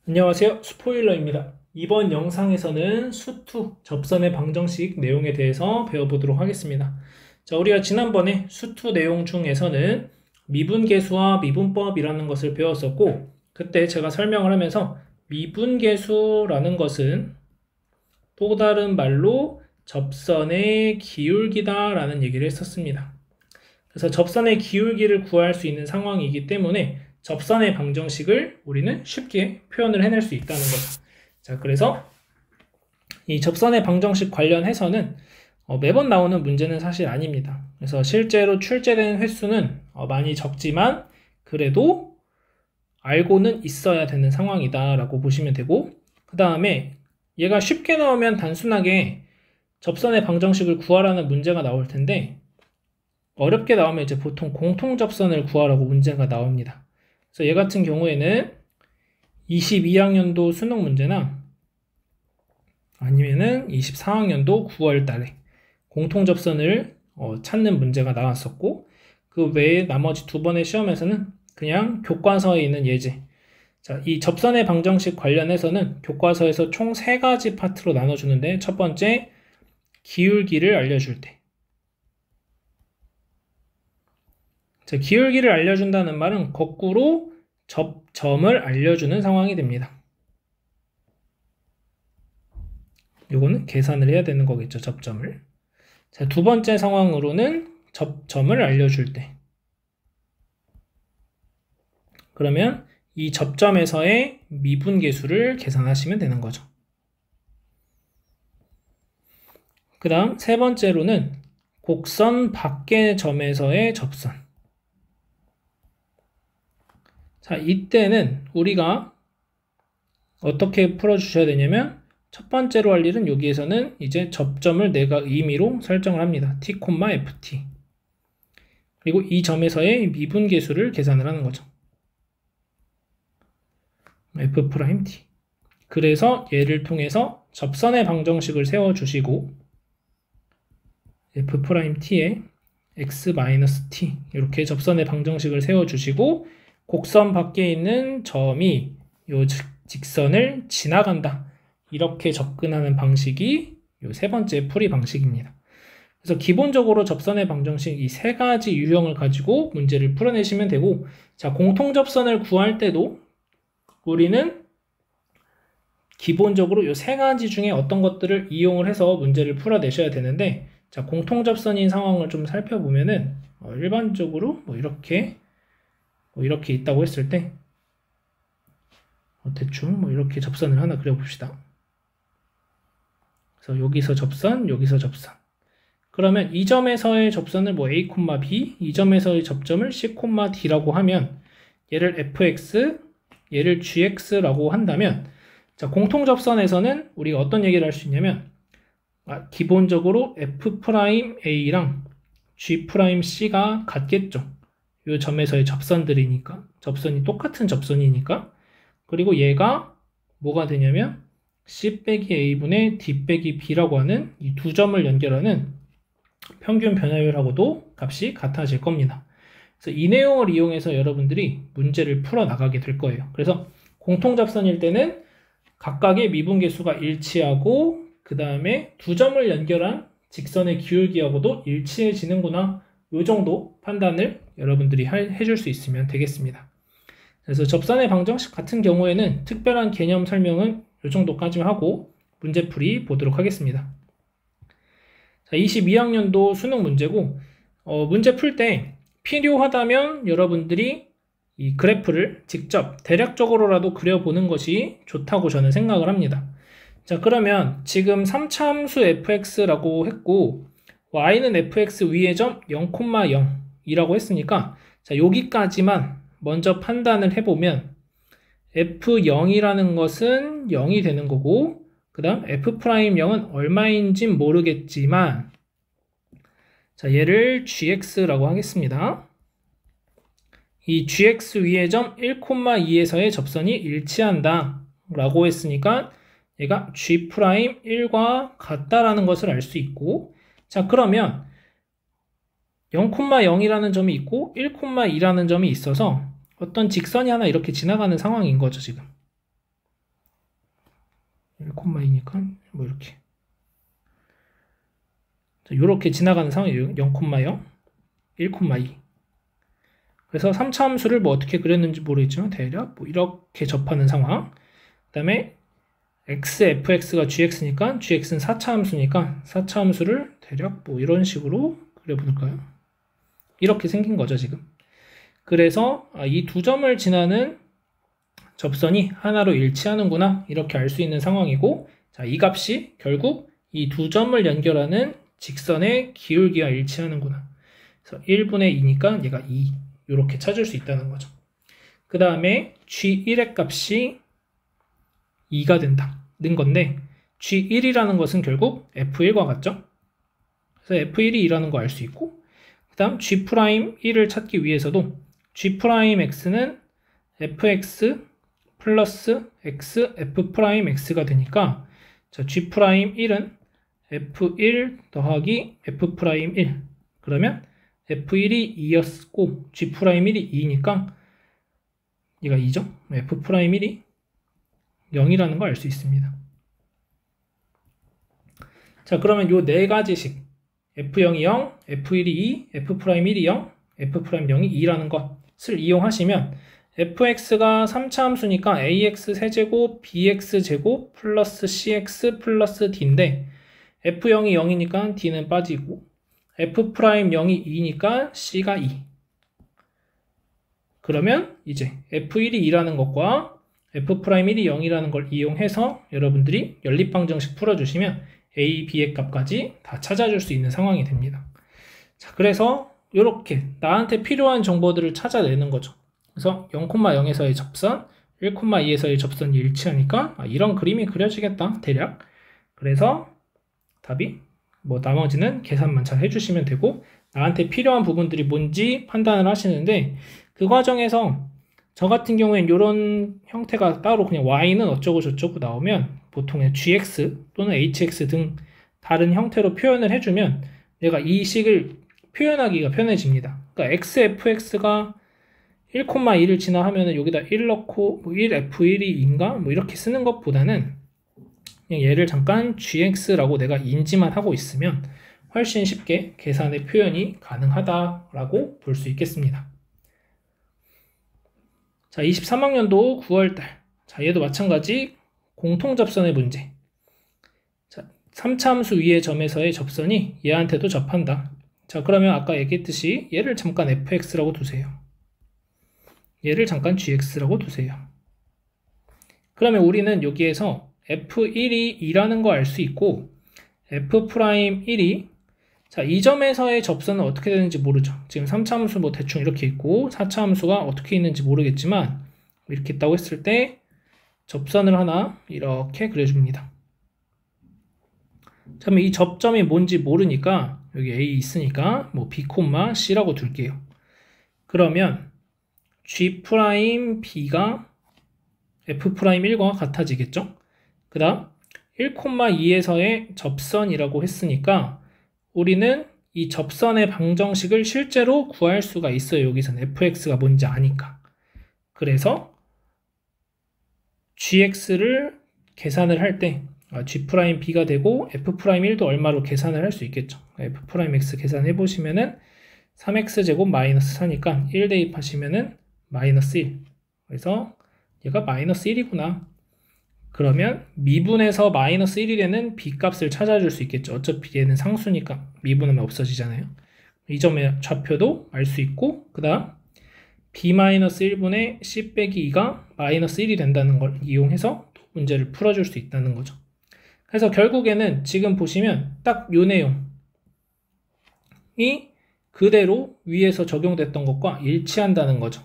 안녕하세요. 스포일러입니다. 이번 영상에서는 수투, 접선의 방정식 내용에 대해서 배워보도록 하겠습니다. 자, 우리가 지난번에 수투 내용 중에서는 미분계수와 미분법이라는 것을 배웠었고, 그때 제가 설명을 하면서 미분계수라는 것은 또 다른 말로 접선의 기울기다 라는 얘기를 했었습니다. 그래서 접선의 기울기를 구할 수 있는 상황이기 때문에 접선의 방정식을 우리는 쉽게 표현을 해낼 수 있다는 거죠. 자, 그래서 이 접선의 방정식 관련해서는 매번 나오는 문제는 사실 아닙니다. 그래서 실제로 출제되는 횟수는 많이 적지만 그래도 알고는 있어야 되는 상황이다 라고 보시면 되고, 그 다음에 얘가 쉽게 나오면 단순하게 접선의 방정식을 구하라는 문제가 나올 텐데, 어렵게 나오면 이제 보통 공통접선을 구하라고 문제가 나옵니다. 그래서 얘 같은 경우에는 22학년도 수능 문제나 아니면은 24학년도 9월 달에 공통접선을 찾는 문제가 나왔었고, 그 외에 나머지 두 번의 시험에서는 그냥 교과서에 있는 예제. 자, 이 접선의 방정식 관련해서는 교과서에서 총 3가지 파트로 나눠주는데, 첫 번째, 기울기를 알려줄 때. 자, 기울기를 알려준다는 말은 거꾸로 접점을 알려주는 상황이 됩니다. 요거는 계산을 해야 되는 거겠죠, 접점을. 자, 두 번째 상황으로는 접점을 알려줄 때. 그러면 이 접점에서의 미분계수를 계산하시면 되는 거죠. 그 다음 세 번째로는 곡선 밖의 점에서의 접선. 자, 이때는 우리가 어떻게 풀어주셔야 되냐면, 첫 번째로 할 일은 여기에서는 이제 접점을 내가 의미로 설정을 합니다. t, ft. 그리고 이 점에서의 미분계수를 계산을 하는 거죠. f''t. 그래서 얘를 통해서 접선의 방정식을 세워주시고, f't에 x-t 이렇게 접선의 방정식을 세워주시고, 곡선 밖에 있는 점이 요 직선을 지나간다. 이렇게 접근하는 방식이 요 세 번째 풀이 방식입니다. 그래서 기본적으로 접선의 방정식 이 3가지 유형을 가지고 문제를 풀어내시면 되고, 자, 공통접선을 구할 때도 우리는 기본적으로 이 3가지 중에 어떤 것들을 이용을 해서 문제를 풀어내셔야 되는데, 자, 공통접선인 상황을 좀 살펴보면은 일반적으로 이렇게 있다고 했을 때 대충 이렇게 접선을 하나 그려봅시다. 그래서 여기서 접선, 여기서 접선. 그러면 이 점에서의 접선을 A, B, 이 점에서의 접점을 C, D라고 하면 얘를 fx, 얘를 gx라고 한다면, 자, 공통접선에서는 우리가 어떤 얘기를 할 수 있냐면, 기본적으로 f'A랑 g'C가 같겠죠. 이 점에서의 접선들이니까, 접선이 똑같은 접선이니까. 그리고 얘가 뭐가 되냐면 C-A분의 D-B라고 하는 이 두 점을 연결하는 평균 변화율하고도 값이 같아질 겁니다. 그래서 이 내용을 이용해서 여러분들이 문제를 풀어나가게 될 거예요. 그래서 공통접선일 때는 각각의 미분계수가 일치하고, 그 다음에 두 점을 연결한 직선의 기울기하고도 일치해지는구나, 이 정도 판단을 여러분들이 해줄 수 있으면 되겠습니다. 그래서 접선의 방정식 같은 경우에는 특별한 개념 설명은 이 정도까지만 하고 문제풀이 보도록 하겠습니다. 자, 22학년도 수능 문제고, 문제 풀 때 필요하다면 여러분들이 이 그래프를 직접 대략적으로라도 그려보는 것이 좋다고 저는 생각을 합니다. 자, 그러면 지금 3차 함수 fx라고 했고, y는 fx 위의 점 0,0이라고 했으니까, 자, 여기까지만 먼저 판단을 해보면 f0이라는 것은 0이 되는 거고, 그 다음 f'0은 얼마인진 모르겠지만, 자, 얘를 gx라고 하겠습니다. 이 gx 위의 점 1,2에서의 접선이 일치한다 라고 했으니까 얘가 g'1과 같다라는 것을 알 수 있고, 자, 그러면 0,0이라는 점이 있고 1,2라는 점이 있어서 어떤 직선이 하나 이렇게 지나가는 상황인 거죠, 지금. 1,2니까 뭐 이렇게. 자, 요렇게 지나가는 상황이에요. 0,0, 1,2. 그래서 3차 함수를 뭐 어떻게 그렸는지 모르겠지만 대략 뭐 이렇게 접하는 상황. 그 다음에 x, fx가 gx니까 gx는 4차 함수니까 4차 함수를 대략 뭐 이런 식으로 그려볼까요? 이렇게 생긴 거죠, 지금. 그래서 이 두 점을 지나는 접선이 하나로 일치하는구나, 이렇게 알 수 있는 상황이고, 자, 이 값이 결국 이 두 점을 연결하는 직선의 기울기와 일치하는구나. 그래서 1분의 2니까 얘가 2, 이렇게 찾을 수 있다는 거죠. 그 다음에 G1의 값이 2가 된다는 건데, G1이라는 것은 결국 F1과 같죠? 그래서 F1이 2라는 거 알 수 있고, 그 다음 G'1을 찾기 위해서도 G'X는 fx 플러스 x f'x가 되니까, 자, G'1은 f1 더하기 f'1. 그러면 f1이 2였고 G'1이 2니까 얘가 2죠. f'1이 0이라는 걸 알 수 있습니다. 자, 그러면 요 네 가지식 f0이 0, f1이 2, f'1이 0, f'0이 2라는 것을 이용하시면 fx가 3차 함수니까 ax 세제곱 bx 제곱 플러스 cx 플러스 d인데, f0이 0이니까 d는 빠지고 f'0이 2니까 c가 2. 그러면 이제 f1이 2라는 것과 f'1이 0이라는 걸 이용해서 여러분들이 연립방정식 풀어주시면 a, b의 값까지 다 찾아줄 수 있는 상황이 됩니다. 자, 그래서 이렇게 나한테 필요한 정보들을 찾아내는 거죠. 그래서 0,0에서의 접선, 1,2에서의 접선이 일치하니까 이런 그림이 그려지겠다, 대략. 그래서 답이 뭐 나머지는 계산만 잘 해주시면 되고, 나한테 필요한 부분들이 뭔지 판단을 하시는데, 그 과정에서 저 같은 경우엔 이런 형태가 따로 그냥 y는 어쩌고 저쩌고 나오면 보통의 gx 또는 hx 등 다른 형태로 표현을 해주면 내가 이 식을 표현하기가 편해집니다. 그러니까 x, fx가 1,2를 지나하면 여기다 1 넣고 뭐 1f1이 2인가 뭐 이렇게 쓰는 것보다는 그냥 얘를 잠깐 gx라고 내가 인지만 하고 있으면 훨씬 쉽게 계산의 표현이 가능하다라고 볼 수 있겠습니다. 자, 23학년도 9월달. 자, 얘도 마찬가지 공통접선의 문제. 자, 3차 함수 위의 점에서의 접선이 얘한테도 접한다. 자, 그러면 아까 얘기했듯이 얘를 잠깐 fx라고 두세요. 얘를 잠깐 gx라고 두세요. 그러면 우리는 여기에서 f1이 2라는 거 알 수 있고 f'1이, 자, 이 점에서의 접선은 어떻게 되는지 모르죠. 지금 3차 함수 뭐 대충 이렇게 있고 4차 함수가 어떻게 있는지 모르겠지만 이렇게 있다고 했을 때 접선을 하나 이렇게 그려줍니다. 자, 그럼 이 접점이 뭔지 모르니까 여기 A 있으니까 뭐 B, C라고 둘게요. 그러면 G'B가 F'1과 같아지겠죠? 그 다음 1,2에서의 접선이라고 했으니까 우리는 이 접선의 방정식을 실제로 구할 수가 있어요. 여기서는 fx가 뭔지 아니까. 그래서 gx를 계산을 할 때 G'B가 되고 F'1도 얼마로 계산을 할 수 있겠죠. F'x 계산해 보시면은 3x제곱 마이너스 4니까 1 대입하시면은 마이너스 1. 그래서 얘가 마이너스 1이구나. 그러면 미분에서 마이너스 1이 되는 b값을 찾아줄 수 있겠죠. 어차피 얘는 상수니까 미분하면 없어지잖아요. 이 점의 좌표도 알 수 있고, 그 다음 b-1분의 c 빼기 2가 마이너스 1이 된다는 걸 이용해서 또 문제를 풀어줄 수 있다는 거죠. 그래서 결국에는 지금 보시면 딱 요 내용이 그대로 위에서 적용됐던 것과 일치한다는 거죠.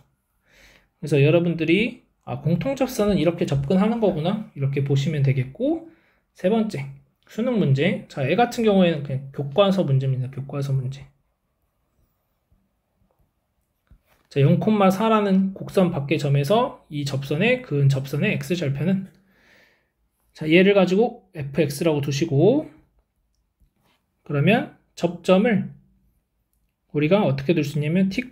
그래서 여러분들이 공통접선은 이렇게 접근하는 거구나, 이렇게 보시면 되겠고, 세 번째 수능 문제. 자, 얘 같은 경우에는 그냥 교과서 문제입니다. 교과서 문제. 자, 0,4라는 곡선 밖의 점에서 이 접선에 그은 접선의 x절편은, 자, 얘를 가지고 fx라고 두시고, 그러면 접점을 우리가 어떻게 둘 수 있냐면 t,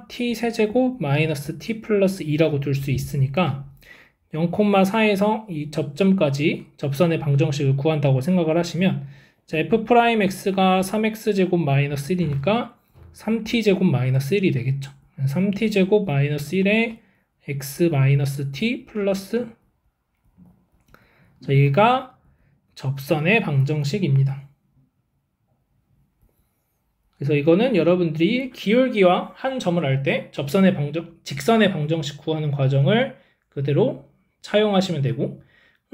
t 세제곱 마이너스 t 플러스 2라고 둘 수 있으니까 0,4에서 이 접점까지 접선의 방정식을 구한다고 생각을 하시면 자, f'x가 3x제곱 마이너스 1이니까 3t제곱 마이너스 1이 되겠죠. 3t제곱 마이너스 1에 x 마이너스 t 플러스 자, 여기가 접선의 방정식입니다. 그래서 이거는 여러분들이 기울기와 한 점을 알 때 직선의 방정식 구하는 과정을 그대로 차용하시면 되고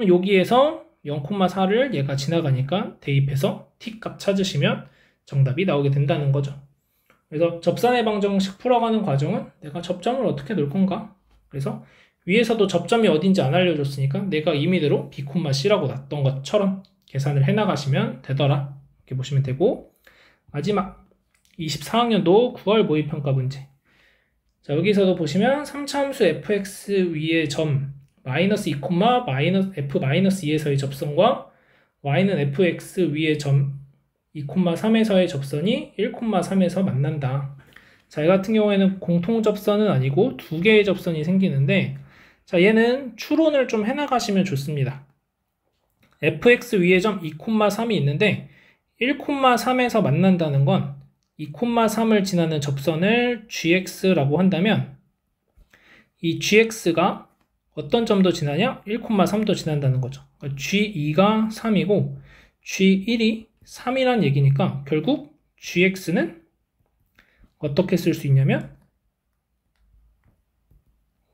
여기에서 0,4를 얘가 지나가니까 대입해서 t 값 찾으시면 정답이 나오게 된다는 거죠. 그래서 접선의 방정식 풀어가는 과정은 내가 접점을 어떻게 놓을 건가? 그래서 위에서도 접점이 어딘지 안 알려줬으니까 내가 임의대로 b,c라고 놨던 것처럼 계산을 해나가시면 되더라. 이렇게 보시면 되고 마지막 24학년도 9월 모의평가 문제. 자, 여기서도 보시면 3차 함수 fx 위의 점 마이너스 2, f-2에서의 접선과 y는 fx 위의 점 2,3에서의 접선이 1,3에서 만난다. 자, 이 같은 경우에는 공통 접선은 아니고 두 개의 접선이 생기는데 자, 얘는 추론을 좀 해나가시면 좋습니다. fx 위의 점 2,3이 있는데 1,3에서 만난다는 건 2,3을 지나는 접선을 gx라고 한다면 이 gx가 어떤 점도 지나냐? 1,3도 지난다는 거죠. g2가 3이고 g1이 3이란 얘기니까 결국 gx는 어떻게 쓸 수 있냐면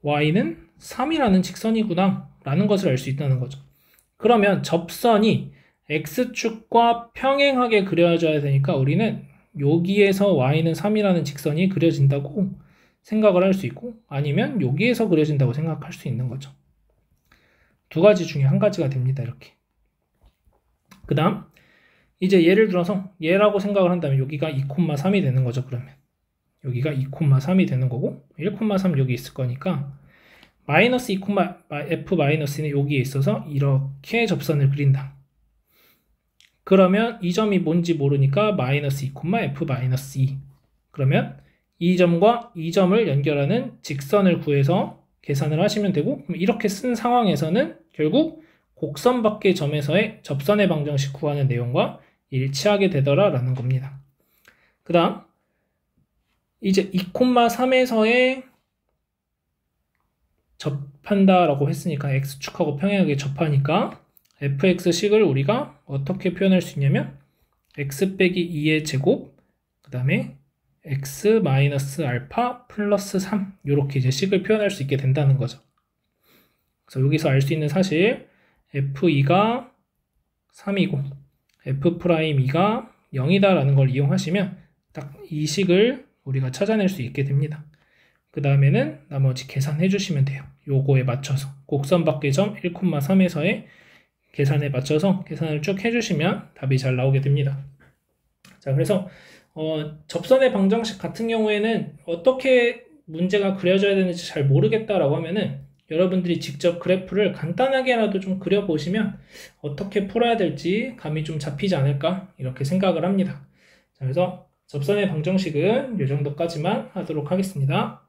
y는 3이라는 직선이구나 라는 것을 알 수 있다는 거죠. 그러면 접선이 x축과 평행하게 그려져야 되니까 우리는 여기에서 y는 3이라는 직선이 그려진다고 생각을 할 수 있고 아니면 여기에서 그려진다고 생각할 수 있는 거죠. 두 가지 중에 한 가지가 됩니다. 이렇게. 그 다음 이제 예를 들어서 얘라고 생각을 한다면 여기가 2,3이 되는 거죠. 그러면 여기가 2,3이 되는 거고 1,3 여기 있을 거니까 마이너스 2, f-는 여기에 있어서 이렇게 접선을 그린다. 그러면 이 점이 뭔지 모르니까 마이너스 2, f-2 그러면 이 점과 이 점을 연결하는 직선을 구해서 계산을 하시면 되고 그럼 이렇게 쓴 상황에서는 결국 곡선 밖의 점에서의 접선의 방정식 구하는 내용과 일치하게 되더라 라는 겁니다. 그 다음 이제 2,3에서의 접한다라고 했으니까 x축하고 평행하게 접하니까 fx식을 우리가 어떻게 표현할 수 있냐면 x 빼기 2의 제곱 그 다음에 x 마이너스 알파 플러스 3 이렇게 이제 식을 표현할 수 있게 된다는 거죠. 그래서 여기서 알 수 있는 사실 f2가 3이고 f'2가 0이다 라는 걸 이용하시면 딱 이 식을 우리가 찾아낼 수 있게 됩니다. 그 다음에는 나머지 계산해 주시면 돼요. 요거에 맞춰서 곡선 밖의 점 1,3에서의 계산에 맞춰서 계산을 쭉 해주시면 답이 잘 나오게 됩니다. 자, 그래서 접선의 방정식 같은 경우에는 어떻게 문제가 그려져야 되는지 잘 모르겠다라고 하면은 여러분들이 직접 그래프를 간단하게라도 좀 그려보시면 어떻게 풀어야 될지 감이 좀 잡히지 않을까 이렇게 생각을 합니다. 자, 그래서 접선의 방정식은 이 정도까지만 하도록 하겠습니다.